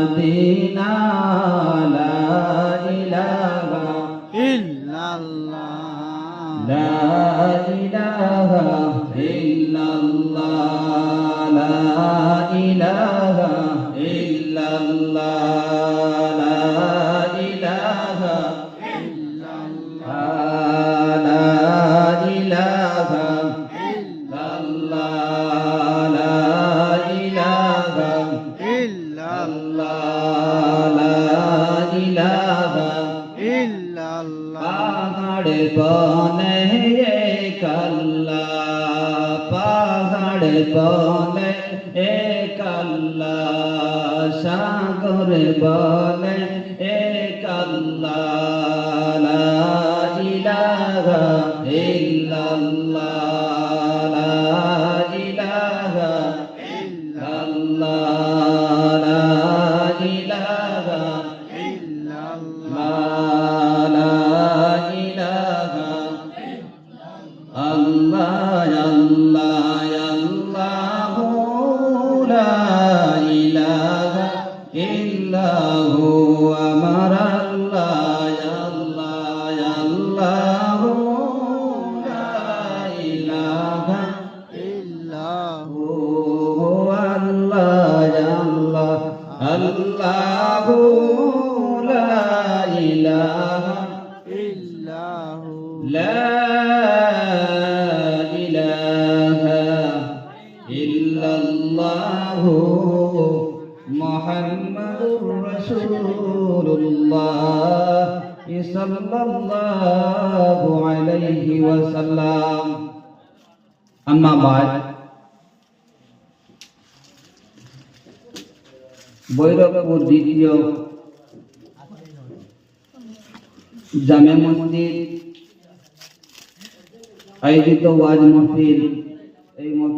Medina লা ইলাহা ইল্লাল্লাহ লা ইলাহা ইল্লাল্লাহ লা ইলাহা ইল্লাল্লাহ লা ইলাহা ইল্লাল্লাহ লা ইলাহা ইল্লাল্লাহ লা ইলাহা পাহাড় বনে এক আল্লাহ পাহাড় বনে এক আল্লাহ সাগর বনে এক আল্লাহ লা ইলাহা ইল্লাল্লাহ লা ইলাহা ইল্লাল্লাহ লা ইলাহা Allah Allah Allah la ilaha illahu amar Allah Allah Allah la ilaha illahu Allah Allah Allah la ilaha illahu la মুহাম্মাদুর রাসূলুল্লাহ সাল্লাল্লাহু আলাইহি ওয়াসাল্লাম আম্মা বাদ বৈরবপুর দ্বিতীয় জামে মসজিদ আয়োজিত ওয়াজ মাহফিল এই মাহফিল